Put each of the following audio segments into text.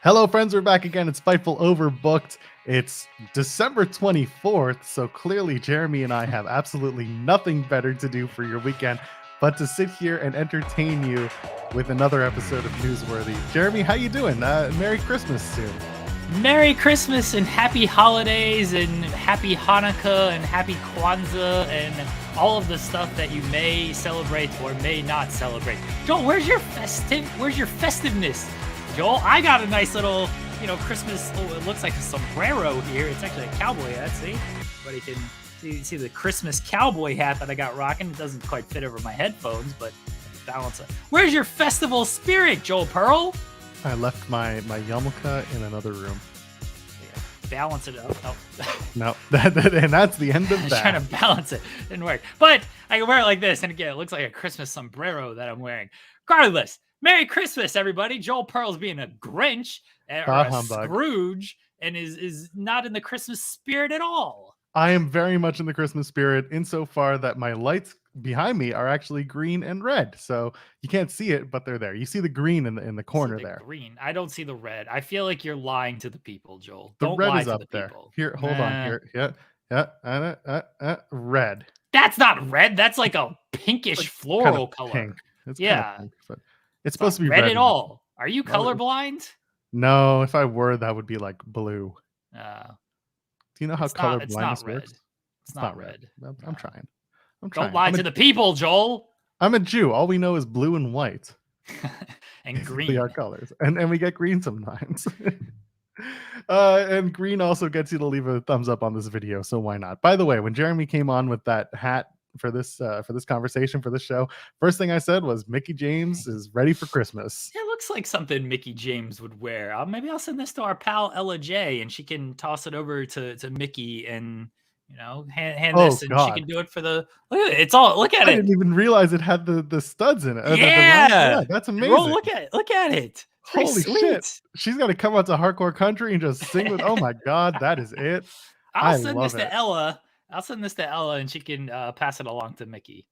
Hello, friends. We're back again. It's Fightful Overbooked. It's December 24th, so clearly Jeremy and I have absolutely nothing better to do for your weekend but to sit here and entertain you with another episode of Newsworthy. Jeremy, how you doing? Merry Christmas soon. Merry Christmas and happy holidays and happy Hanukkah and happy Kwanzaa and all of the stuff that you may celebrate or may not celebrate. Joel, where's your festiveness? Joel, I got a nice little, Christmas. Oh, it looks like a sombrero here. It's actually a cowboy hat. See, everybody can see the Christmas cowboy hat that I got rocking. It doesn't quite fit over my headphones, but balance it. Where's your festival spirit, Joel Pearl? I left my yarmulke in another room. Yeah, balance it out. Oh. No, and that's the end of that. I was trying to balance it. Didn't work. But I can wear it like this. And again, it looks like a Christmas sombrero that I'm wearing. Regardless, Merry Christmas, everybody. Joel Pearl's being a Grinch or a Scrooge and is not in the Christmas spirit at all. I am very much in the Christmas spirit insofar that my lights behind me are actually green and red. So you can't see it, but they're there. You see the green in the corner there. Green. I don't see the red. I feel like you're lying to the people, Joel. The don't red lie is to up the there. People. Here, hold on. Here. Yeah. Red. That's not red. That's like a pinkish like floral color. Pink. It's kind of pink, but it's supposed to be red at all. Are you colorblind? No, if I were, that would be like blue. Do you know how colorblindness works? It's not red. I'm trying. Don't lie to the people, Joel. I'm a Jew. All we know is blue and white. And green. Our colors. And we get green sometimes. And green also gets you to leave a thumbs up on this video, so why not? By the way, when Jeremy came on with that hat for this conversation, for this show, first thing I said was Mickey James is ready for Christmas. It looks like something Mickey James would wear. Maybe I'll send this to our pal Ella J, and she can toss it over to Mickey and hand this, and God. She can do it for the. Look at it. It's all. Look at it. I didn't even realize it had the studs in it. Yeah, that's amazing. Bro, look at it. Holy shit! She's got to come out to hardcore country and just sing with. Oh my God, that is it. I'll send this to Ella. I'll send this to Ella, and she can pass it along to Mickey.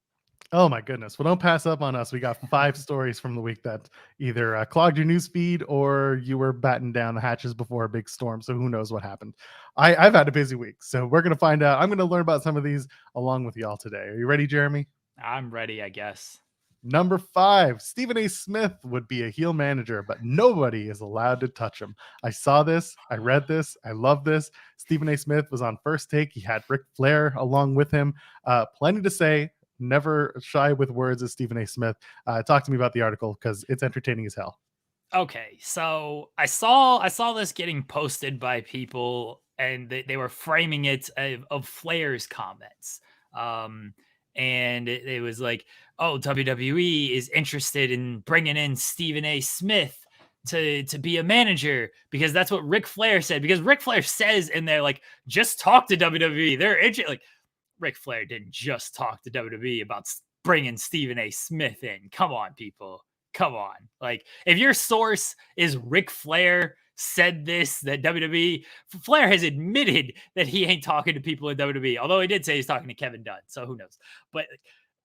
Oh my goodness. Well, don't pass up on us. We got 5 stories from the week that either clogged your news feed or you were batting down the hatches before a big storm. So who knows what happened. I've had a busy week. So we're going to find out. I'm going to learn about some of these along with y'all today. Are you ready, Jeremy? I'm ready, I guess. Number 5, Stephen A. Smith would be a heel manager, but nobody is allowed to touch him. I saw this. I read this. I love this. Stephen A. Smith was on First Take. He had Ric Flair along with him. Plenty to say. Never shy with words as Stephen A. Smith. Talk to me about the article because it's entertaining as hell. Okay, so I saw this getting posted by people, and they were framing it of Flair's comments. And it was like, oh, WWE is interested in bringing in Stephen A. Smith to be a manager because that's what Ric Flair said. Because Ric Flair says in there, like, just talk to WWE. They're interested. Like, Ric Flair didn't just talk to WWE about bringing Stephen A. Smith in. Come on, people. Come on. Like, if your source is Ric Flair said this, that WWE, Flair has admitted that he ain't talking to people in WWE, although he did say he's talking to Kevin Dunn, so who knows. But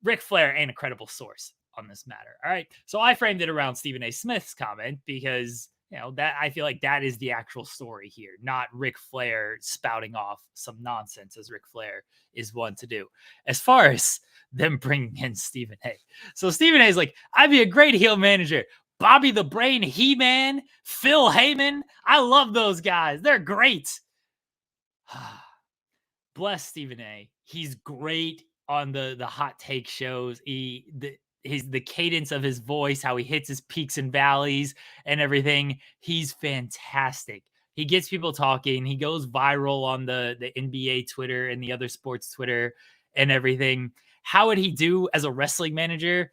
Ric Flair ain't a credible source on this matter. All right. So I framed it around Stephen A. Smith's comment because that I feel like that is the actual story here, not Ric Flair spouting off some nonsense as Ric Flair is one to do. As far as them bringing in Stephen A. So Stephen A is like, I'd be a great heel manager. Bobby the Brain, He-Man, Phil Heyman. I love those guys. They're great. Bless Stephen A. He's great on the hot take shows. The cadence of his voice, how he hits his peaks and valleys and everything. He's fantastic. He gets people talking. He goes viral on the NBA Twitter and the other sports Twitter and everything. How would he do as a wrestling manager?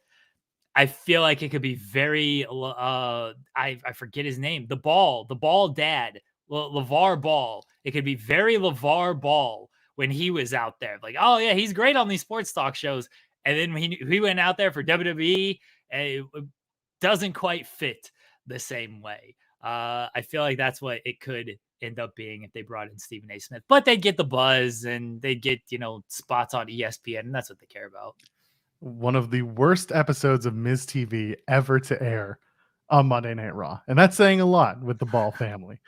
I feel like it could be very, I forget his name, the Ball dad, LeVar Ball. It could be very LeVar Ball when he was out there. Like, oh yeah, he's great on these sports talk shows. And then he went out there for WWE, and it doesn't quite fit the same way. I feel like that's what it could end up being if they brought in Stephen A. Smith. But they get the buzz, and they get, spots on ESPN, and that's what they care about. One of the worst episodes of Miz TV ever to air. on Monday Night Raw, and that's saying a lot with the Ball family.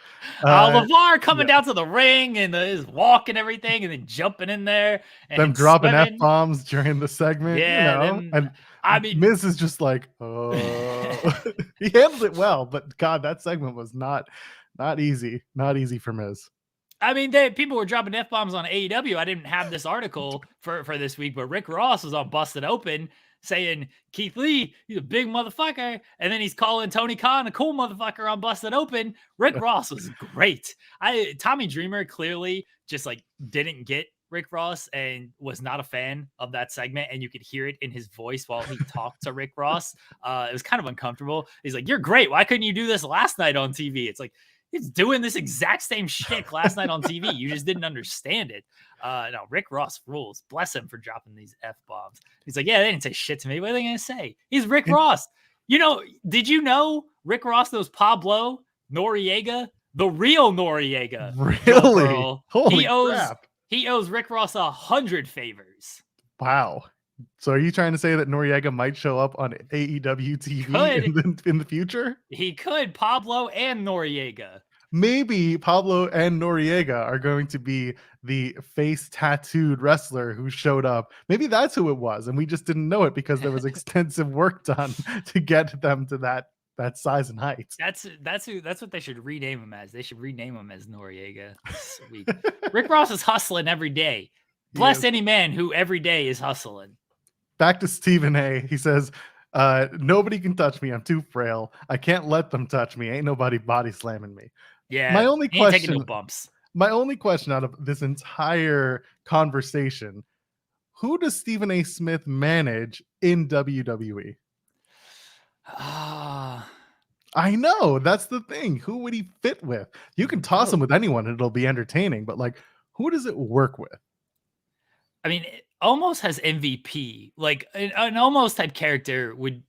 LeVar coming yeah. down to the ring and his walk and everything, and then jumping in there Them and dropping swimming. F-bombs during the segment, Yeah, and I mean, Miz is just like, he handled it well, but God, that segment was not easy, not easy for Miz. I mean, people were dropping F-bombs on AEW. I didn't have this article for this week, but Rick Ross was on Busted Open saying Keith Lee, he's a big motherfucker. And then he's calling Tony Khan a cool motherfucker on Busted Open. Rick Ross was great. Tommy Dreamer clearly just like didn't get Rick Ross and was not a fan of that segment. And you could hear it in his voice while he talked to Rick Ross. It was kind of uncomfortable. He's like, "You're great. Why couldn't you do this last night on TV?" It's like, he's doing this exact same shtick last night on TV. You just didn't understand it. No, Rick Ross rules. Bless him for dropping these F-bombs. He's like, yeah, they didn't say shit to me. What are they going to say? He's Rick Ross. You know, did you know Rick Ross knows Pablo Noriega? The real Noriega. Really? Holy crap. He owes Rick Ross 100 favors. Wow. So are you trying to say that Noriega might show up on AEW TV in the future? He could. Pablo and Noriega. Maybe Pablo and Noriega are going to be the face tattooed wrestler who showed up. Maybe that's who it was, and we just didn't know it because there was extensive work done to get them to that size and height. That's what they should rename him as. They should rename him as Noriega. Sweet. Rick Ross is hustling every day. Bless any man who every day is hustling. Back to Stephen A. He says, nobody can touch me. I'm too frail. I can't let them touch me. Ain't nobody body slamming me. Yeah. My only question, taking no bumps. My only question out of this entire conversation, who does Stephen A. Smith manage in WWE? I know, that's the thing. Who would he fit with? You can toss him with anyone and it'll be entertaining, but like, who does it work with? I mean, it almost has MVP. Like an almost type character would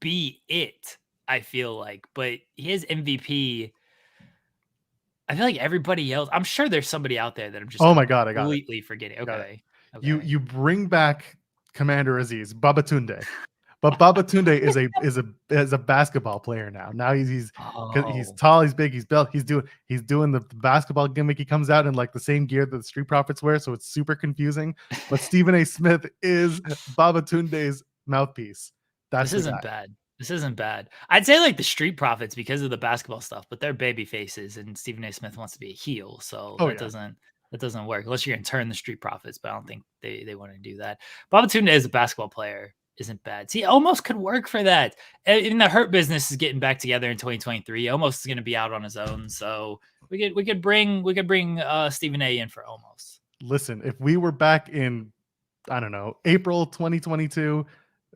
be it, I feel like. But his MVP, I feel like everybody else, I'm sure there's somebody out there that I'm just oh my God, I got completely forgetting. Okay. You bring back Commander Aziz, Babatunde. But Babatunde is a basketball player now. Now he's tall, he's big, he's built, he's doing the basketball gimmick. He comes out in like the same gear that the Street Profits wear, so it's super confusing. But Stephen A. Smith is Babatunde's mouthpiece. This isn't bad. This isn't bad. I'd say like the Street Profits because of the basketball stuff, but they're baby faces, and Stephen A. Smith wants to be a heel, so that doesn't work unless you're gonna turn the Street Profits. But I don't think they want to do that. Babatunde is a basketball player. Isn't bad. See, almost could work for that. In the Hurt Business is getting back together in 2023. Almost is going to be out on his own, so we could bring Stephen A. in for Almost. Listen, if we were back in, I don't know, April 2022,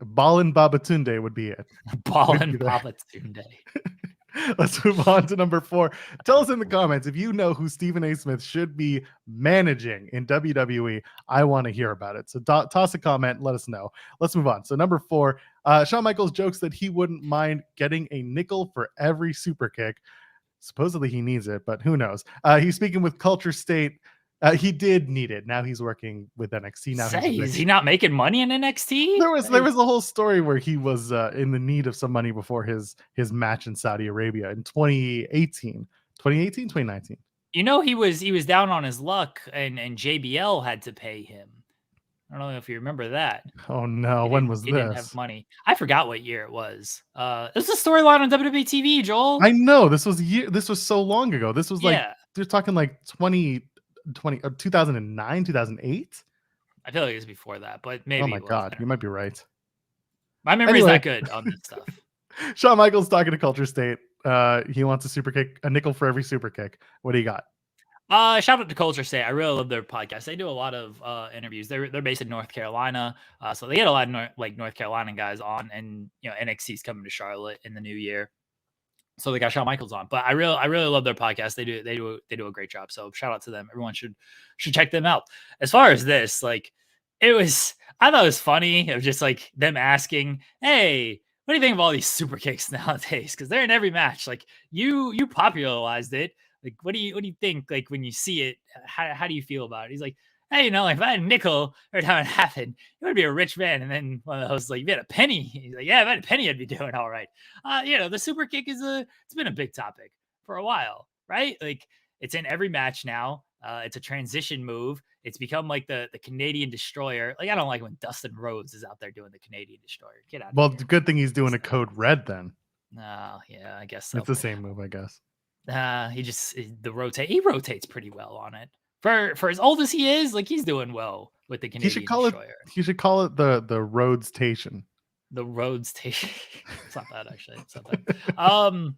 Ballin' Babatunde would be it. Ballin' Babatunde. Let's move on to number 4. Tell us in the comments if you know who Stephen A. Smith should be managing in WWE. I want to hear about it. So toss a comment. Let us know. Let's move on. So number 4, Shawn Michaels jokes that he wouldn't mind getting a nickel for every super kick. Supposedly he needs it, but who knows? He's speaking with Culture State. He did need it. Now he's working with NXT. Now is he not making money in NXT? There was a whole story where he was in the need of some money before his match in Saudi Arabia in 2019. You know, he was down on his luck, and JBL had to pay him. I don't know if you remember that. Oh no, when was this? He didn't have money. I forgot what year it was. This is a storyline on WWE TV, Joel. I know, this was so long ago. This was like they're talking like 2009, 2008. I feel like it was before that, but maybe. Oh my God, you might be right. My memory's not good on this stuff. Shawn Michaels talking to Culture State. He wants a super kick, a nickel for every super kick. What do you got? Shout out to Culture State. I really love their podcast. They do a lot of interviews. They're based in North Carolina, so they get a lot of North Carolina guys on, and NXT's coming to Charlotte in the new year, so they got Shawn Michaels on. But I really love their podcast. They do a great job. So shout out to them. Everyone should check them out. As far as this, like, I thought it was funny of just like them asking, "Hey, what do you think of all these super kicks nowadays?" Because they're in every match. Like you popularized it. Like, what do you think? Like when you see it, how do you feel about it? He's like, hey, like if I had a nickel every time it happened, you would be a rich man. And then one of the hosts like, you had a penny. He's like, yeah, if I had a penny, I'd be doing all right. The super kick it's been a big topic for a while, right? Like it's in every match now. It's a transition move. It's become like the Canadian Destroyer. Like I don't like when Dustin Rhodes is out there doing the Canadian Destroyer. Get out of Well, here. the good thing he's doing a code red then. No, yeah, I guess It's so. the same move, I guess. He rotates pretty well on it. For as old as he is, like he's doing well with the He should Canadian call it. Destroyer. He should call it the Rhodes Station. The Rhodes Station. It's not bad actually. It's not bad.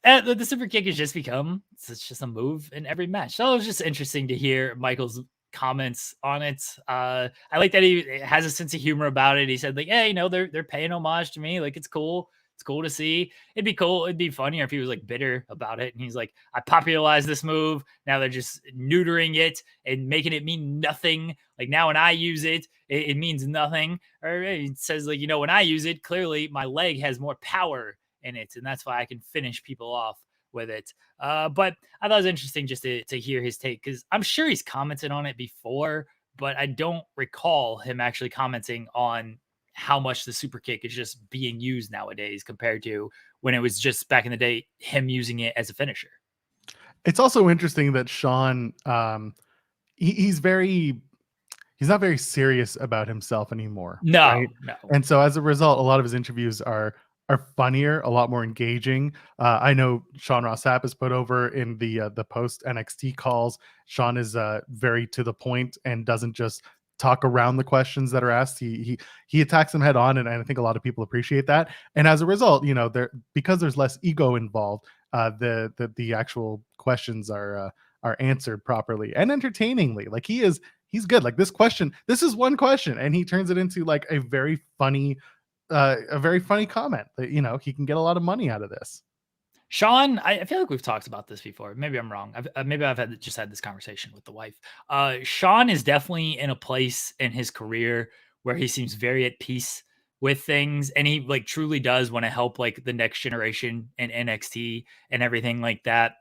And the super kick has just become it's just a move in every match. So it was just interesting to hear Michael's comments on it. I like that he has a sense of humor about it. He said like, "Hey, they're paying homage to me. Like it's cool. It's cool to see. It'd be cool. It'd be funnier if he was like bitter about it." And he's like, "I popularized this move. Now they're just neutering it and making it mean nothing. Like now when I use it, it means nothing." Or he says like, when I use it, clearly my leg has more power in it, and that's why I can finish people off with it. But I thought it was interesting just to hear his take because I'm sure he's commented on it before, but I don't recall him actually commenting on how much the super kick is just being used nowadays compared to when it was just back in the day, him using it as a finisher. It's also interesting that Shawn, he's not very serious about himself anymore, right? No. And so as a result, a lot of his interviews are funnier, a lot more engaging. I know Shawn Ross Sapp has put over in the post NXT calls. Shawn is very to the point and doesn't just talk around the questions that are asked. He attacks them head on, and I think a lot of people appreciate that. And as a result, because there's less ego involved, the actual questions are answered properly and entertainingly. Like he's good. Like this is one question, and he turns it into like a very funny comment that he can get a lot of money out of this. Shawn, I feel like we've talked about this before. Maybe I'm wrong. Maybe I've had this conversation with the wife. Shawn is definitely in a place in his career where he seems very at peace with things, and he like truly does want to help like the next generation in NXT and everything like that.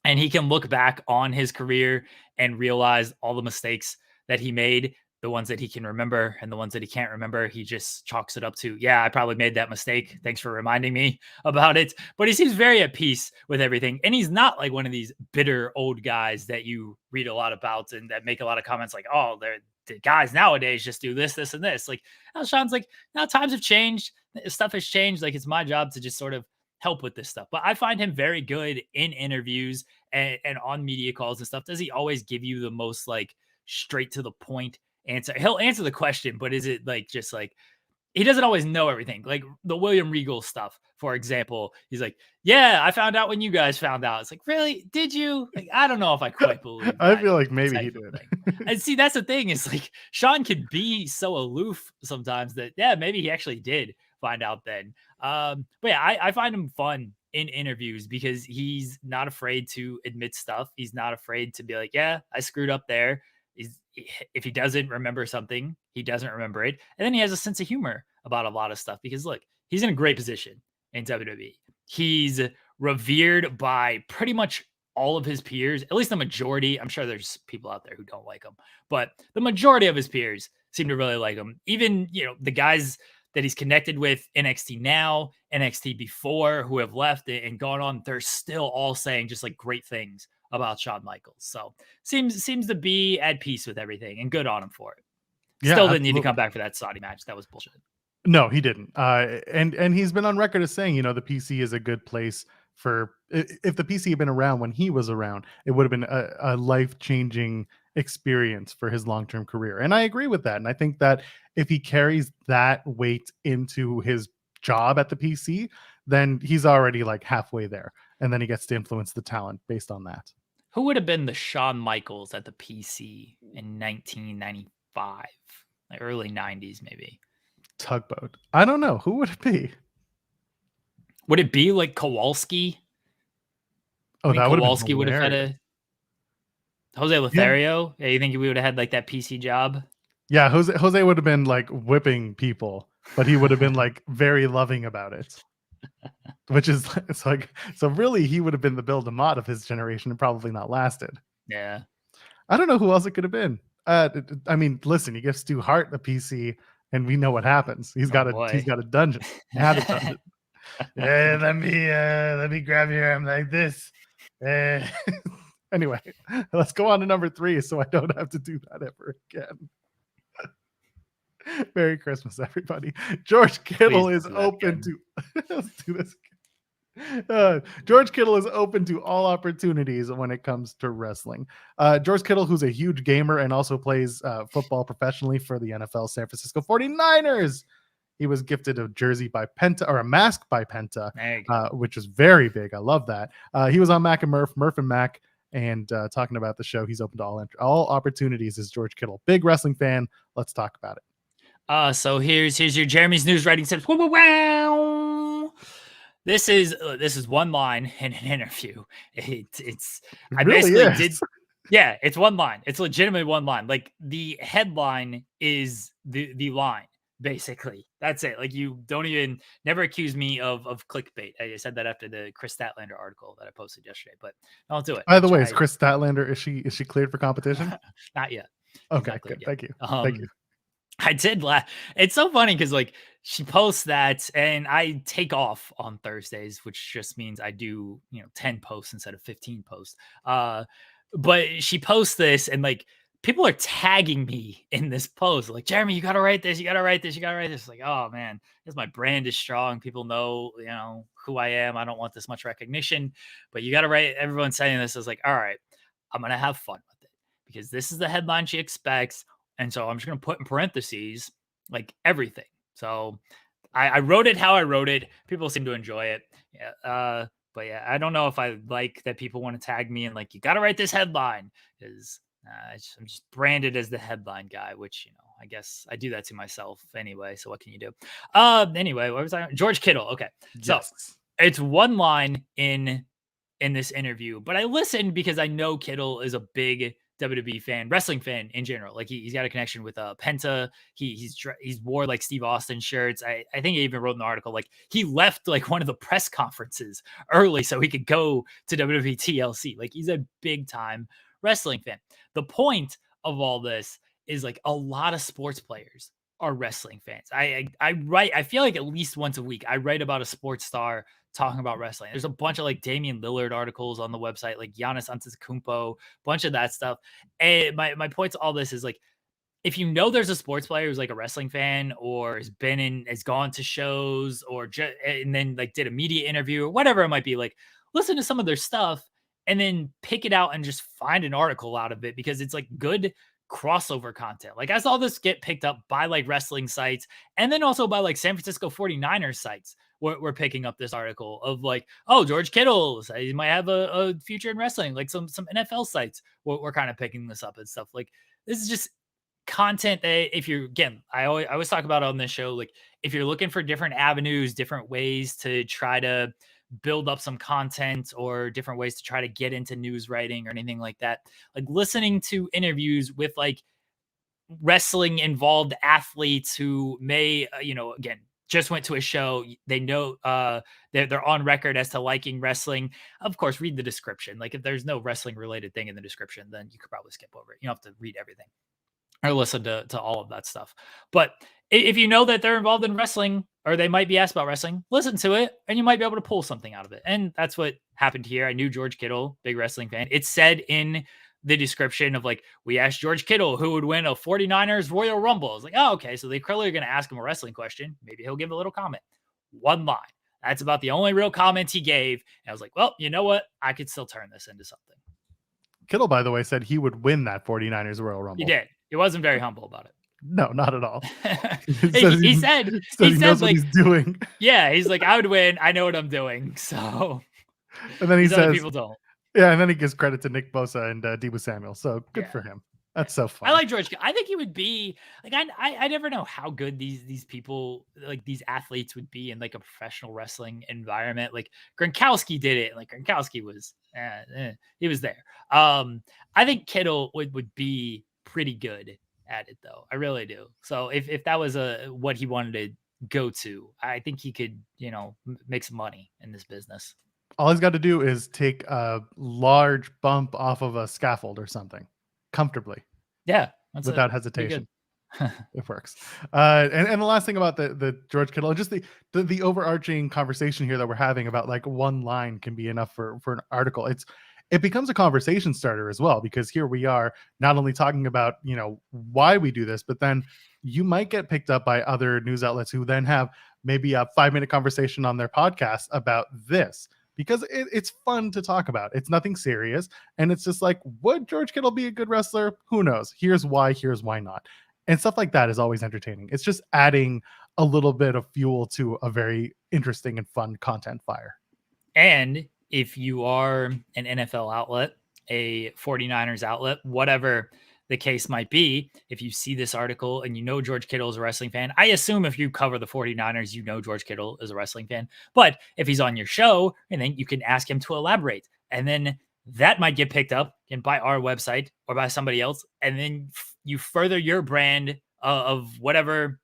And he can look back on his career and realize all the mistakes that he made, the ones that he can remember and the ones that he can't remember. He just chalks it up to, yeah, I probably made that mistake. Thanks for reminding me about it. But he seems very at peace with everything. And he's not like one of these bitter old guys that you read a lot about and that make a lot of comments like, oh, the guys nowadays just do this, this, and this. Like, Shawn's like, now times have changed. Stuff has changed. Like, it's my job to just sort of help with this stuff. But I find him very good in interviews and on media calls and stuff. Does he always give you the most like straight to the point answer? He'll answer the question, but is it like just like he doesn't always know everything? Like the William Regal stuff, for example. He's like, yeah, I found out when you guys found out. It's like, really? Did you? Like, I don't know if I quite believe I that feel like maybe he type of did. thing. And see, that's the thing is like Shawn can be so aloof sometimes that, yeah, maybe he actually did find out then. But yeah, I find him fun in interviews because he's not afraid to admit stuff. He's not afraid to be like, yeah, I screwed up there. If he doesn't remember something, he doesn't remember it. And then he has a sense of humor about a lot of stuff because look, he's in a great position in WWE. He's revered by pretty much all of his peers, at least the majority. I'm sure there's people out there who don't like him, but the majority of his peers seem to really like him. Even, the guys that he's connected with NXT now, NXT before, who have left and gone on, they're still all saying just like great things about Shawn Michaels. So seems to be at peace with everything and good on him for it. Yeah, Still didn't need to absolutely. come back for that Saudi match. That was bullshit. No, he didn't. And he's been on record as saying, the PC is a good place for if the PC had been around when he was around, it would have been a life-changing experience for his long-term career. And I agree with that. And I think that if he carries that weight into his job at the PC, then he's already like halfway there. And then he gets to influence the talent based on that. Who would have been the Shawn Michaels at the PC in 1995? Like early 90s, maybe. Tugboat. I don't know. Who would it be? Would it be like Kowalski? Oh, that would have been Kowalski would have had hilarious. Jose Lothario. Yeah, you think we would have had like that PC job? Yeah, Jose would have been like whipping people, but he would have been like very loving about it. Which is it's like so really he would have been the Bill DeMott of his generation and probably not lasted. Yeah. I don't know who else it could have been. I mean, listen, he gives Stu Hart a PC, and we know what happens. He's Oh got a dungeon. He had a dungeon. Let me grab your arm like this. Anyway, let's go on to number 3, so I don't have to do that ever again. Merry Christmas, everybody. George Kittle is open to. Let's do this again. George Kittle is open to all opportunities when it comes to wrestling. George Kittle, who's a huge gamer and also plays football professionally for the NFL San Francisco 49ers. He was gifted a jersey by Penta, or a mask by Penta, which is very big. I love that. He was on Mac and Murph and Mac, and talking about the show. He's open to all opportunities. Is George Kittle, big wrestling fan? Let's talk about it. So here's your Jeremy's news writing tips. This is one line in an interview. I really basically did. Yeah, it's one line. It's legitimately one line. Like the headline is the line. Basically, that's it. Like, you don't even never accuse me of clickbait. I said that after the Chris Statlander article that I posted yesterday, but I'll do it. By the way, is Chris Statlander, is she cleared for competition? Not yet. Okay, good. Thank you. Thank you. I did laugh. It's so funny because like she posts that, and I take off on Thursdays, which just means I do 10 posts instead of 15 posts. But she posts this, and like, people are tagging me in this post, like, Jeremy, you gotta write this, you gotta write this, you gotta write this. Like, oh man, because my brand is strong. People know, who I am. I don't want this much recognition, but you gotta write. Everyone's saying this. I was like, all right, I'm gonna have fun with it because this is the headline she expects, and so I'm just gonna put in parentheses like everything. So I wrote it how I wrote it. People seem to enjoy it. Yeah. But yeah, I don't know if I like that people want to tag me and like, you gotta write this headline, because I'm just branded as the headline guy, which, I guess I do that to myself anyway. So what can you do? Anyway, what was I? George Kittle. Okay. Yes. So it's one line in this interview, but I listened because I know Kittle is a big WWE fan, wrestling fan in general. Like he's got a connection with Penta. He's wore like Steve Austin shirts. I think he even wrote an article, like he left like one of the press conferences early so he could go to WWE TLC. Like he's a big time wrestling fan. The point of all this is like a lot of sports players are wrestling fans. I write, I feel like at least once a week, I write about a sports star talking about wrestling. There's a bunch of like Damian Lillard articles on the website, like Giannis Antetokounmpo, bunch of that stuff. And my point to all this is like, if you know there's a sports player who's like a wrestling fan or has gone to shows or and then like did a media interview or whatever it might be, like listen to some of their stuff and then pick it out and just find an article out of it, because it's like good crossover content. Like I saw this get picked up by like wrestling sites, and then also by like San Francisco 49ers sites. We're picking up this article of like, oh, George Kittle, he might have a future in wrestling. Like some NFL sites we're kind of picking this up and stuff. Like this is just content that if you're, again, I always talk about on this show, like if you're looking for different avenues, different ways to try to build up some content or different ways to try to get into news writing or anything like that, like listening to interviews with like wrestling involved athletes who may, again, just went to a show. They know they're on record as to liking wrestling. Of course, read the description. Like if there's no wrestling related thing in the description, then you could probably skip over it. You don't have to read everything or listen to all of that stuff. But if you know that they're involved in wrestling or they might be asked about wrestling, listen to it and you might be able to pull something out of it. And that's what happened here. I knew George Kittle, big wrestling fan. It said in the description of like, we asked George Kittle who would win a 49ers Royal Rumble. I was like, oh, okay. So they clearly are going to ask him a wrestling question. Maybe he'll give a little comment. One line. That's about the only real comment he gave. And I was like, well, you know what? I could still turn this into something. Kittle, by the way, said he would win that 49ers Royal Rumble. He did. He wasn't very humble about it. No, not at all. he said knows what he's doing. Yeah, he's like, I would win. I know what I'm doing. So, and then he says, people don't. Yeah, and then he gives credit to Nick Bosa and Deebo Samuel. So good for him. That's so fun. I like George. I think he would be like, I never know how good these people, like these athletes, would be in like a professional wrestling environment. Like Gronkowski did it. Like Gronkowski was, he was there. I think Kittle would be pretty good at it though. I really do. So if that was what he wanted to go to, I think he could, make some money in this business. All he's got to do is take a large bump off of a scaffold or something comfortably. Yeah. That's it. without Pretty good. hesitation. It works. And the last thing about the George Kittle, and just the overarching conversation here that we're having about like one line can be enough for an article. It becomes a conversation starter as well, because here we are not only talking about, why we do this, but then you might get picked up by other news outlets who then have maybe a 5-minute conversation on their podcast about this, because it's fun to talk about. It's nothing serious. And it's just like, would George Kittle be a good wrestler? Who knows? Here's why not. And stuff like that is always entertaining. It's just adding a little bit of fuel to a very interesting and fun content fire. And if you are an NFL outlet, a 49ers outlet, whatever the case might be, if you see this article and you know George Kittle is a wrestling fan, I assume if you cover the 49ers, you know George Kittle is a wrestling fan. But if he's on your show, and then you can ask him to elaborate. And then that might get picked up and by our website or by somebody else. And then you further your brand of whatever.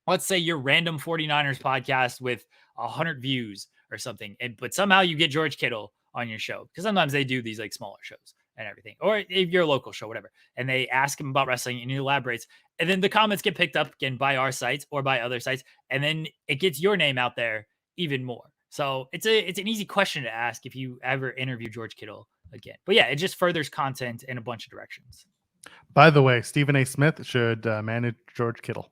Let's say your random 49ers podcast with 100 views or something. But somehow you get George Kittle on your show, because sometimes they do these like smaller shows and everything, or if you're a local show, whatever. And they ask him about wrestling and he elaborates. And then the comments get picked up again by our sites or by other sites. And then it gets your name out there even more. So it's an easy question to ask if you ever interview George Kittle again. But yeah, it just furthers content in a bunch of directions. By the way, Stephen A. Smith should manage George Kittle.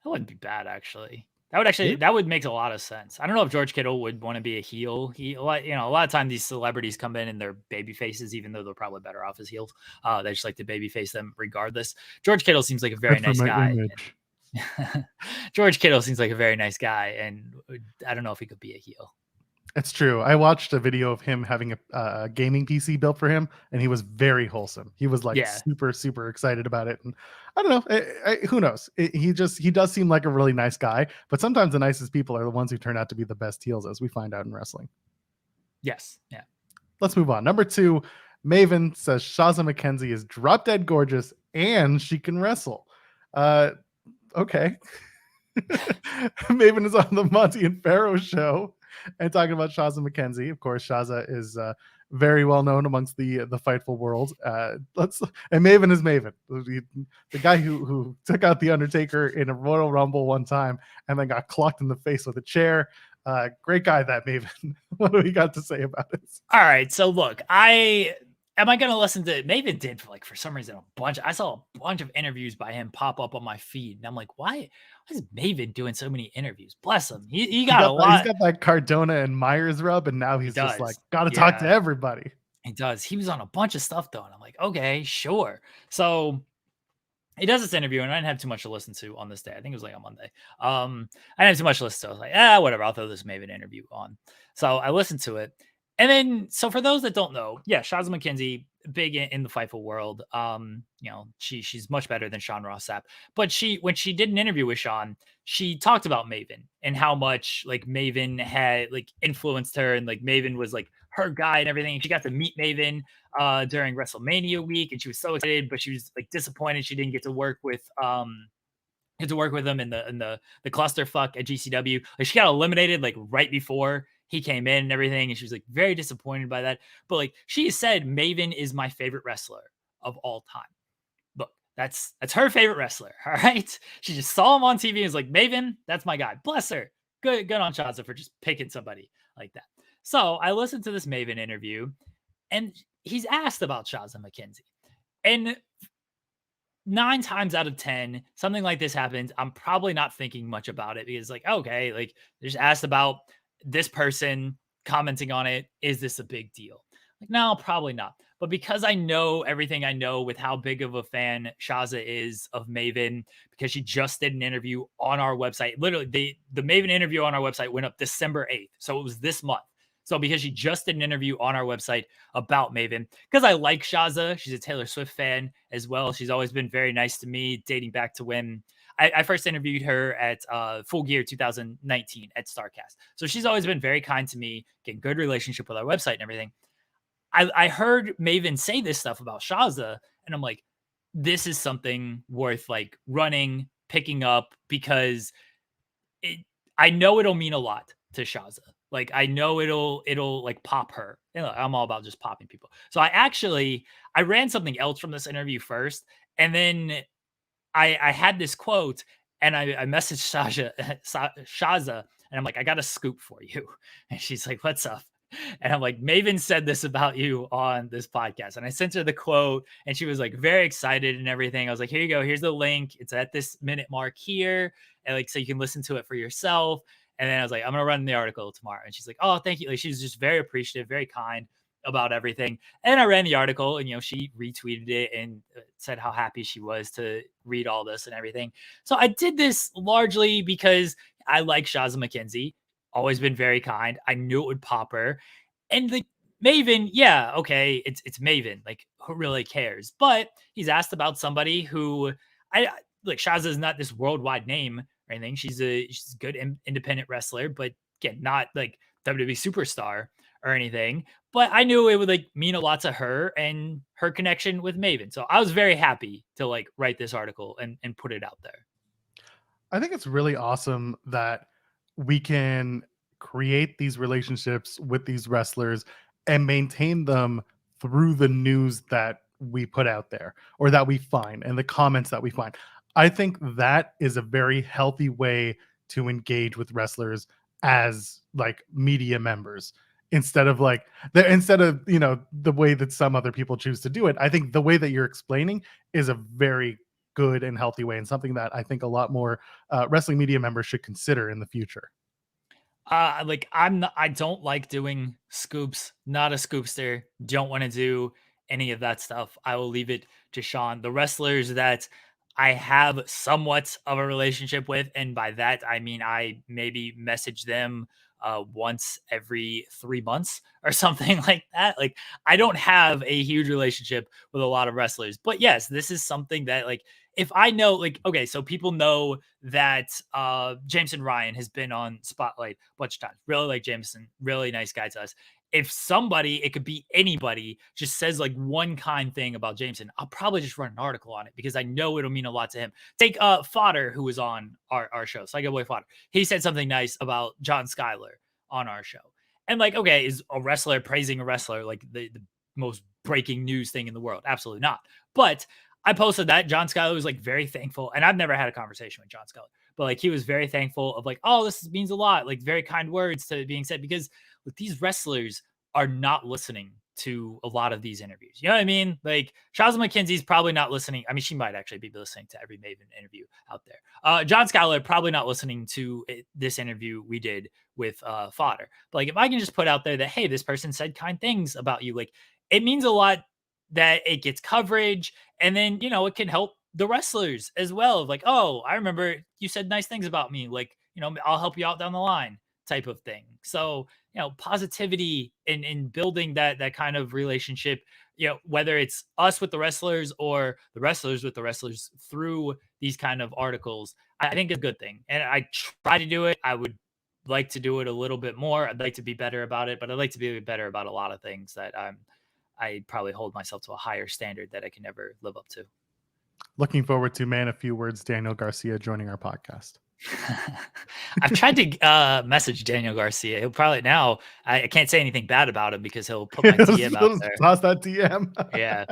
That wouldn't be bad, actually. That would make a lot of sense. I don't know if George Kittle would want to be a heel. A lot of times these celebrities come in and they're baby faces, even though they're probably better off as heels. They just like to baby face them regardless. George Kittle seems like a very nice guy. George Kittle seems like a very nice guy, and I don't know if he could be a heel. It's true. I watched a video of him having a gaming PC built for him, and he was very wholesome. He was like super, super excited about it. And I don't know, who knows? He does seem like a really nice guy, but sometimes the nicest people are the ones who turn out to be the best heels, as we find out in wrestling. Yes. Yeah. Let's move on. Number 2, Maven says Shazza McKenzie is drop dead gorgeous and she can wrestle. Okay. Maven is on the Monty and Pharaoh show and talking about Shazza McKenzie. Of course, Shazza is very well known amongst the Fightful world. And Maven is Maven, the guy who took out the Undertaker in a Royal Rumble one time and then got clocked in the face with a chair. Great guy, that Maven. What do we got to say about it? All right, so look, am I going to listen to Maven did for some reason I saw a bunch of interviews by him pop up on my feed, and I'm like, why is Maven doing so many interviews? Bless him. He got a lot. He's got that Cardona and Myers rub, and now he's just like, gotta talk to everybody. He does. He was on a bunch of stuff though, and I'm like, okay, sure. So he does this interview, and I didn't have too much to listen to on this day. I think it was like on Monday. I didn't have too much to listen to. I was like, whatever, I'll throw this Maven interview on. So I listened to it. And then, so for those that don't know, Shazza McKenzie, big in the Fightful world. She's much better than Shawn Ross Sapp. But when she did an interview with Shawn, she talked about Maven and how much like Maven had like influenced her, and like Maven was like her guy and everything. And she got to meet Maven during WrestleMania week, and she was so excited, but she was like disappointed she didn't get to work with him in the clusterfuck at GCW. Like, she got eliminated like right before he came in and everything, and she was like very disappointed by that. But like she said, Maven is my favorite wrestler of all time. Look, that's her favorite wrestler. All right, she just saw him on TV and was like, Maven, that's my guy. Bless her. Good on Shazza for just picking somebody like that. So I listened to this Maven interview, and he's asked about Shazza McKenzie, and 9 times out of 10, something like this happens. I'm probably not thinking much about it, because like, okay, like they just asked about this person commenting on it. Is this a big deal? Like, no, probably not. But because I know everything I know with how big of a fan Shazza is of Maven, because she just did an interview on our website. Literally, the Maven interview on our website went up December 8th. So it was this month. So because she just did an interview on our website about Maven, because I like Shazza, she's a Taylor Swift fan as well. She's always been very nice to me, dating back to when I first interviewed her at Full Gear 2019 at StarCast. So she's always been very kind to me, getting good relationship with our website and everything. I heard Maven say this stuff about Shazza, and I'm like, this is something worth like running, picking up, because I know it'll mean a lot to Shazza. Like, I know it'll like pop her. And I'm all about just popping people. So I ran something else from this interview first, And then I had this quote, and I messaged Shazza, and I'm like, I got a scoop for you. And she's like, what's up? And I'm like, Maven said this about you on this podcast. And I sent her the quote, and she was like very excited and everything. I was like, here you go. Here's the link. It's at this minute mark here. And like, so you can listen to it for yourself. And then I was like, I'm going to run the article tomorrow. And she's like, oh, thank you. Like, she was just very appreciative, very kind about everything. And I ran the article, and, she retweeted it and said how happy she was to read all this and everything. So I did this largely because I like Shazza McKenzie, always been very kind. I knew it would pop her. And the Maven, yeah, okay, it's Maven. Like, who really cares? But he's asked about somebody who like. Shazza is not this worldwide name or anything. She's a good independent wrestler, but again, not like WWE superstar or anything. But I knew it would like mean a lot to her and her connection with Maven. So I was very happy to like write this article and put it out there. I think it's really awesome that we can create these relationships with these wrestlers and maintain them through the news that we put out there or that we find and the comments that we find. I think that is a very healthy way to engage with wrestlers as like media members instead of the way that some other people choose to do it. I think the way that you're explaining is a very good and healthy way and something that I think a lot more wrestling media members should consider in the future. Like I don't like doing scoops, not a scoopster, don't want to do any of that stuff. I will leave it to Shawn. The wrestlers that I have somewhat of a relationship with, and by that I mean I maybe message them once every 3 months or something like that. Like, I don't have a huge relationship with a lot of wrestlers, but yes, this is something that like, if I know, like, okay, so people know that Jameson Ryan has been on Spotlight a bunch of times. Really like Jameson, really nice guy to us. If somebody, it could be anybody, just says like one kind thing about Jameson, I'll probably just run an article on it because I know it'll mean a lot to him. Take Fodder, who was on our show, Psycho Boy Fodder. He said something nice about John Schuyler on our show. And like, okay, is a wrestler praising a wrestler like the most breaking news thing in the world? Absolutely not. But I posted that. John Schuyler was like very thankful. And I've never had a conversation with John Schuyler, but like he was very thankful of like, oh, this means a lot. Like, very kind words to being said because like, these wrestlers are not listening to a lot of these interviews. You know what I mean? Like, Shazza McKenzie's probably not listening. I mean, she might actually be listening to every Maven interview out there. John Schuyler probably not listening to this interview we did with Fodder. But like, if I can just put out there that, hey, this person said kind things about you, like, it means a lot that it gets coverage. And then, it can help the wrestlers as well. Like, oh, I remember you said nice things about me. Like, I'll help you out down the line type of thing. So, positivity in building that kind of relationship, whether it's us with the wrestlers or the wrestlers with the wrestlers through these kind of articles, I think is a good thing. And I try to do it. I would like to do it a little bit more. I'd like to be better about it, but I'd like to be better about a lot of things that I probably hold myself to a higher standard that I can never live up to. Looking forward to Man of Few Words, Daniel Garcia joining our podcast. I've tried to message Daniel Garcia. He'll probably now. I can't say anything bad about him because he'll put my DM out there. Toss that DM. Yeah,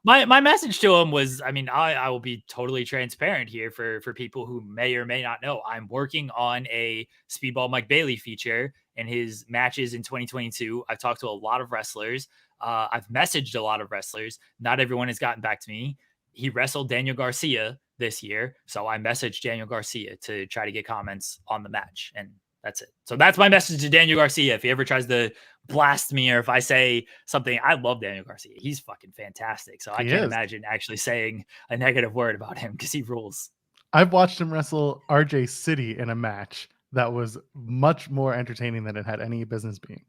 my message to him was, I mean, I will be totally transparent here for people who may or may not know. I'm working on a Speedball Mike Bailey feature in his matches in 2022. I've talked to a lot of wrestlers. I've messaged a lot of wrestlers. Not everyone has gotten back to me. He wrestled Daniel Garcia this year, so I messaged Daniel Garcia to try to get comments on the match, and that's it. So that's my message to Daniel Garcia. If he ever tries to blast me or if I say something, I love Daniel Garcia. He's fucking fantastic. So I can't imagine actually saying a negative word about him because he rules. I've watched him wrestle RJ City in a match that was much more entertaining than it had any business being.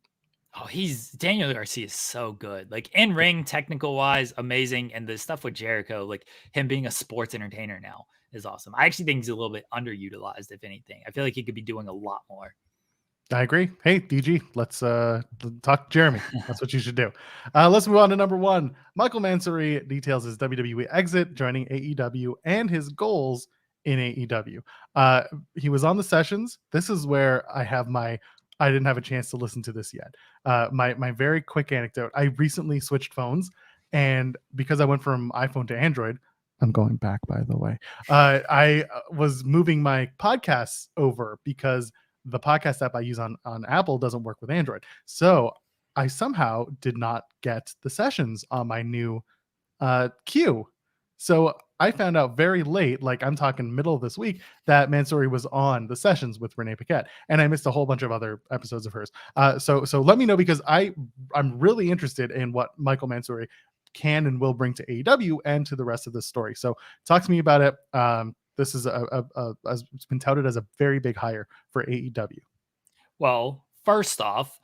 Oh, Daniel Garcia is so good. Like, in ring, technical wise, amazing. And the stuff with Jericho, like him being a sports entertainer now, is awesome. I actually think he's a little bit underutilized, if anything. I feel like he could be doing a lot more. I agree. Hey, DG, let's talk Jeremy. That's what you should do. Let's move on to number one. Michael Mansury details his WWE exit, joining AEW, and his goals in AEW. He was on the sessions. This is where I didn't have a chance to listen to this yet. My very quick anecdote. I recently switched phones, and because I went from iPhone to Android, I'm going back, by the way. I was moving my podcasts over because the podcast app I use on Apple doesn't work with Android. So I somehow did not get the sessions on my new queue. So I found out very late, like I'm talking middle of this week, that Mansury was on the sessions with Renee Paquette, and I missed a whole bunch of other episodes of hers. So let me know, because I'm really interested in what Michael Mansury can and will bring to AEW and to the rest of this story. So talk to me about it. This is it's been touted as a very big hire for AEW. Well, first off,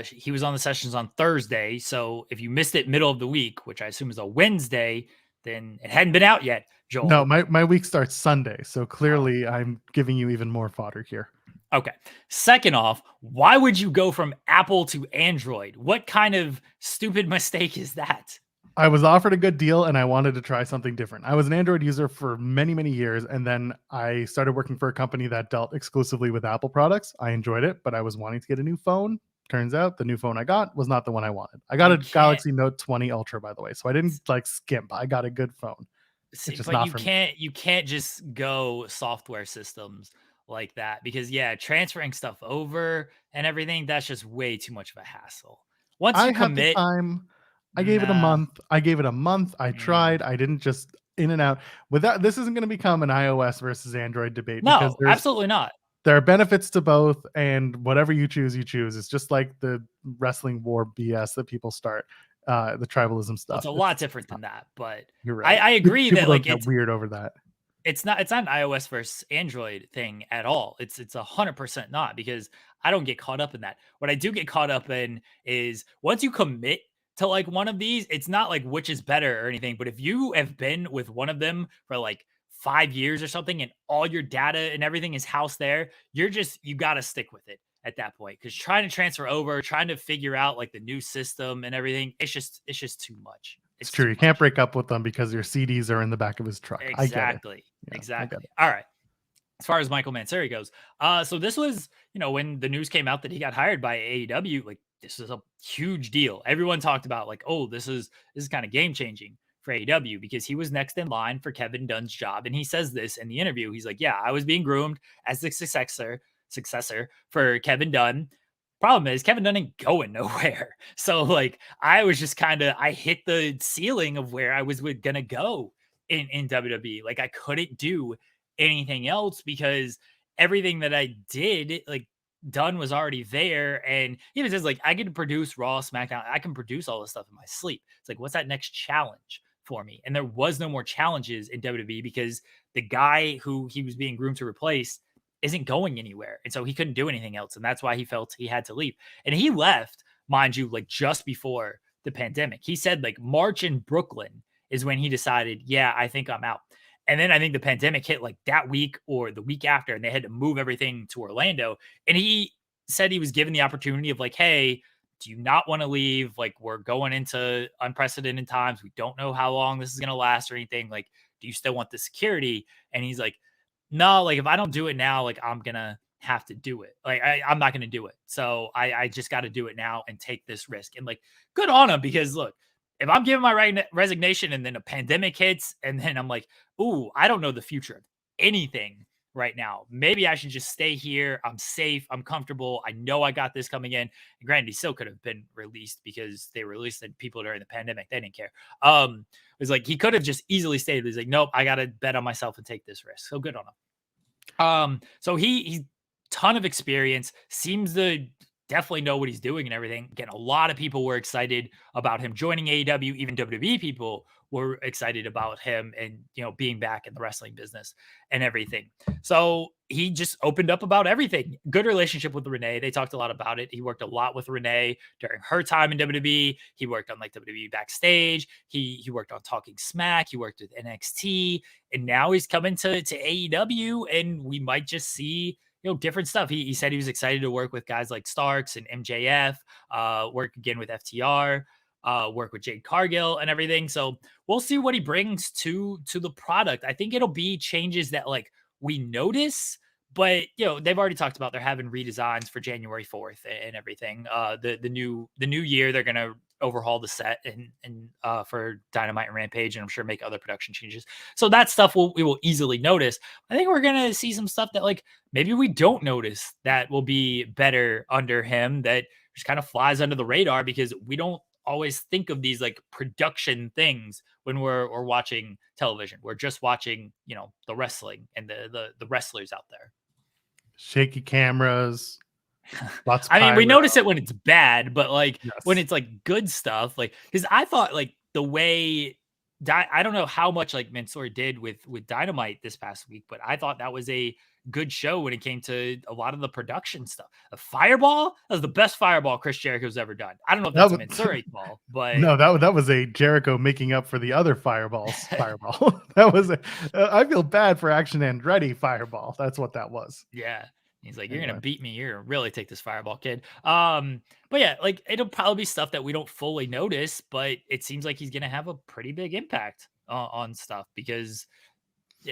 he was on the sessions on Thursday. So if you missed it middle of the week, which I assume is a Wednesday, then it hadn't been out yet, No, Joel. my week starts Sunday, so clearly I'm giving you even more fodder here. Okay. Second off, why would you go from Apple to Android? What kind of stupid mistake is that? I was offered a good deal and I wanted to try something different. I was an Android user for many, many years, and then I started working for a company that dealt exclusively with Apple products. I enjoyed it, but I was wanting to get a new phone. Turns out the new phone I got was not the one I wanted. I got You a can't Galaxy Note 20 Ultra, by the way, so I didn't like skimp. I got a good phone. It's see, just but not for me. you can't just go software systems like that because yeah, transferring stuff over and everything, that's just way too much of a hassle. Once I you had the commit, time. I gave it a nah. month. I gave it a month. I mm, tried. I didn't just in and out. Without this isn't going to become an iOS versus Android debate, because No, absolutely not. there are benefits to both, and whatever you choose, you choose. It's just like the wrestling war BS that people start, the tribalism Well, it's stuff. a lot different than that, but You're right. I agree People that don't like get weird over that. it's not an iOS versus Android thing at all. It's 100% not because I don't get caught up in that. What I do get caught up in is once you commit to like one of these, it's not like which is better or anything. But if you have been with one of them for like 5 years or something, and all your data and everything is housed there, you got to stick with it at that point. Because trying to transfer over, trying to figure out like the new system and everything, it's just too much. It's It's true. too You can't much. break up with them because your CDs are in the back of his truck. I get it. Exactly. Yeah, I get Exactly. it. All right. As far as Michael Mansury goes, so this was, when the news came out that he got hired by AEW, like this is a huge deal. Everyone talked about like, oh, this is kind of game changing for AEW because he was next in line for Kevin Dunn's job, and he says this in the interview. He's like, yeah, I was being groomed as the successor for Kevin Dunn. Problem is, Kevin Dunn ain't going nowhere. So like, I was just I hit the ceiling of where I was gonna go in WWE. Like I couldn't do anything else because everything that I did, like Dunn was already there. And he even says, like, I get to produce Raw, SmackDown, I can produce all this stuff in my sleep. It's like, what's that next challenge for me? And there was no more challenges in WWE because the guy who he was being groomed to replace isn't going anywhere. And so he couldn't do anything else. And that's why he felt he had to leave. And he left, mind you, like just before the pandemic. He said like March in Brooklyn is when he decided, yeah, I think I'm out. And then I think the pandemic hit like that week or the week after, and they had to move everything to Orlando. And he said he was given the opportunity of like, hey, do you not want to leave? Like, we're going into unprecedented times. We don't know how long this is going to last or anything. Like, do you still want the security? And he's like, no, like, if I don't do it now, like, I'm going to have to do it. Like, I'm not going to do it. So I just got to do it now and take this risk. And like, good on him because look, if I'm giving my resignation and then a pandemic hits and then I'm like, ooh, I don't know the future of anything right now. Maybe I should just stay here. I'm safe. I'm comfortable. I know I got this coming in. And granted, he still could have been released because they released the people during the pandemic. They didn't care. It was like he could have just easily stayed. He's like, nope, I got to bet on myself and take this risk. So good on him. So he's ton of experience, seems to definitely know what he's doing and everything. Again, a lot of people were excited about him joining AEW. Even WWE people were excited about him and being back in the wrestling business and everything. So he just opened up about everything. Good relationship with Renee. They talked a lot about it. He worked a lot with Renee during her time in WWE. He worked on like WWE backstage. He worked on Talking Smack. He worked with NXT, and now he's coming to AEW, and we might just see different stuff. He said he was excited to work with guys like Starks and MJF, work again with FTR, work with Jade Cargill and everything. So we'll see what he brings to the product. I think it'll be changes that like we notice, but they've already talked about they're having redesigns for January 4th and everything. The new year they're gonna overhaul the set and for Dynamite and Rampage, and I'm sure make other production changes. So that stuff we will easily notice. I think we're gonna see some stuff that like maybe we don't notice that will be better under him, that just kind of flies under the radar because we don't always think of these like production things when we're watching television. We're just watching, the wrestling and the wrestlers out there. Shaky cameras, lots of I mean, we pyro. notice it when it's bad, but like when Yes. it's like good stuff, like because I thought like the way I don't know how much like Mansory did with Dynamite this past week, but I thought that was a good show when it came to a lot of the production stuff. A fireball, that was the best fireball Chris Jericho's ever done. I don't know if That that's a was Mansory ball, but no, that was a Jericho making up for the other fireball. That was I feel bad for Action Andretti fireball. That's what that was. yeah. He's like, you're Anyway. gonna beat me. You're gonna really take this fireball, kid. But yeah, like it'll probably be stuff that we don't fully notice, but it seems like he's gonna have a pretty big impact on stuff because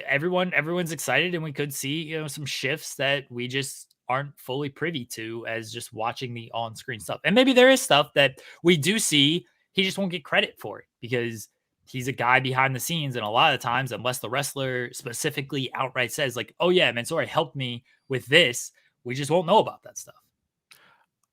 everyone's excited, and we could see some shifts that we just aren't fully privy to as just watching the on-screen stuff. And maybe there is stuff that we do see, he just won't get credit for it because he's a guy behind the scenes, and a lot of times, unless the wrestler specifically outright says like, oh yeah, Mansory helped me with this, we just won't know about that stuff.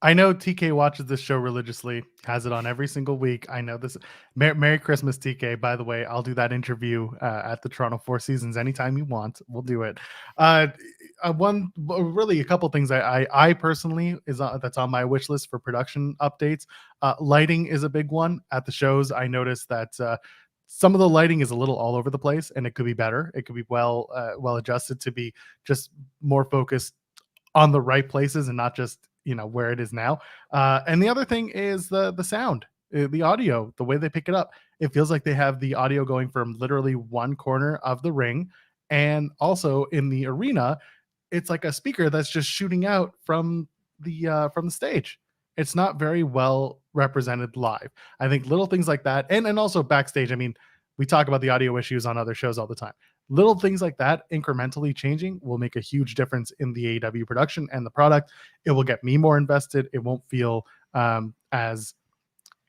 I know TK watches this show religiously, has it on every single week. I know this. Merry Christmas, TK. By the way, I'll do that interview at the Toronto Four Seasons anytime you want. We'll do it. Really, a couple things I personally that's on my wish list for production updates. Lighting is a big one at the shows. I noticed that some of the lighting is a little all over the place, and it could be better. It could be well adjusted to be just more focused on the right places and not just where it is now. And the other thing is the sound, the audio, the way they pick it up. It feels like they have the audio going from literally one corner of the ring, and also in the arena, it's like a speaker that's just shooting out from the stage. It's not very well represented live. I think little things like that, and also backstage. I mean, we talk about the audio issues on other shows all the time. Little things like that incrementally changing will make a huge difference in the AEW production and the product. It will get me more invested. It won't feel as,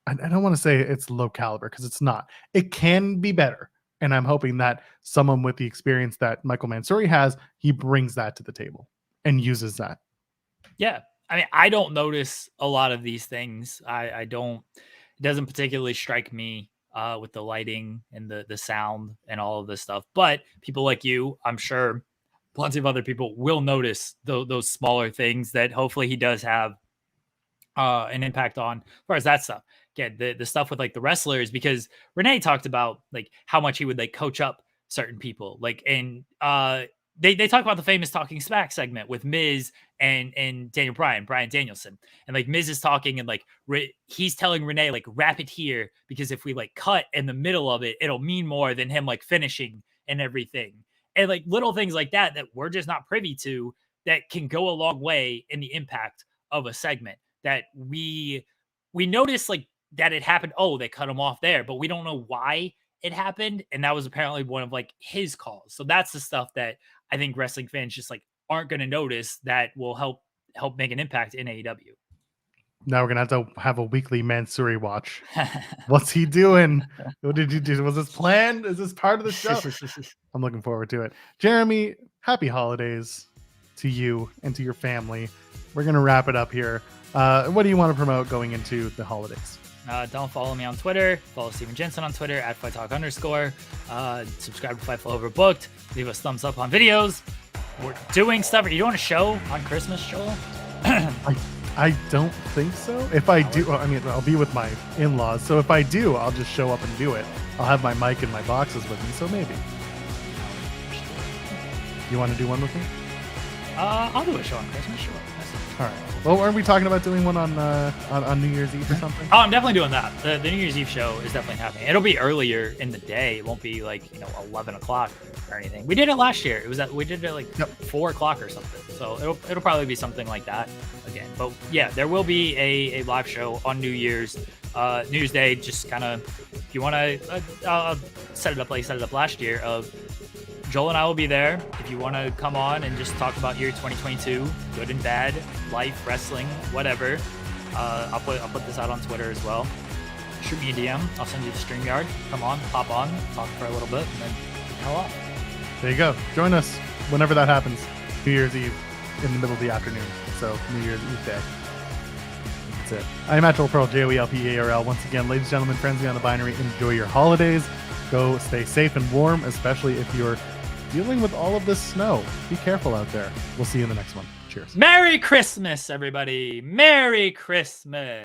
I don't want to say it's low caliber because it's not. It can be better. And I'm hoping that someone with the experience that Michael Mansory has, he brings that to the table and uses that. Yeah. I mean, I don't notice a lot of these things. I don't, it doesn't particularly strike me with the lighting and the sound and all of this stuff. But people like you, I'm sure plenty of other people will notice those smaller things that hopefully he does have an impact on as far as that stuff. Again, the stuff with like the wrestlers, because Renee talked about like how much he would like coach up certain people. Like, and they talk about the famous Talking Smack segment with Miz and Daniel Bryan Danielson. And like Miz is talking and like he's telling Renee like wrap it here because if we like cut in the middle of it, it'll mean more than him like finishing and everything. And like little things like that we're just not privy to that can go a long way in the impact of a segment that we notice like that it happened. Oh, they cut him off there, but we don't know why it happened. And that was apparently one of like his calls. So that's the stuff that I think wrestling fans just like aren't going to notice that will help make an impact in AEW. Now we're going to have a weekly Mansory watch. What's he doing? What did you do? Was this planned? Is this part of the show? I'm looking forward to it. Jeremy, happy holidays to you and to your family. We're going to wrap it up here. What do you want to promote going into the holidays? Don't follow me on Twitter. Follow Steven Jensen on Twitter at @FightTalk_. Subscribe to Fightful Overbooked. Leave us thumbs up on videos. We're doing stuff. Are you doing a show on Christmas, Joel? I don't think so. If I do, I mean, I'll be with my in-laws. So if I do, I'll just show up and do it. I'll have my mic and my boxes with me. So maybe. You want to do one with me? I'll do a show on Christmas. Sure. All right. Well, aren't we talking about doing one on New Year's Eve or something? Oh, I'm definitely doing that. The New Year's Eve show is definitely happening. It'll be earlier in the day. It won't be like 11 o'clock or anything. We did it last year. We did it like 4 o'clock or something. So it'll probably be something like that again. But yeah, there will be a live show on New Year's Day. Just kind of, if you want to set it up like you set it up last year, of Joel and I will be there. If you want to come on and just talk about year 2022, good and bad, life, wrestling, whatever, I'll put this out on Twitter as well. shoot me a DM. I'll send you the StreamYard. Come on, pop on, talk for a little bit, and then hell up. There you go. Join us whenever that happens. New Year's Eve in the middle of the afternoon. So New Year's Eve day. That's it. I'm Actual Pearl, JOELPEARL. Once again, ladies and gentlemen, friends beyond the binary, enjoy your holidays. Go stay safe and warm, especially if you're dealing with all of this snow. Be careful out there. We'll see you in the next one. Cheers. Merry Christmas, everybody. Merry Christmas.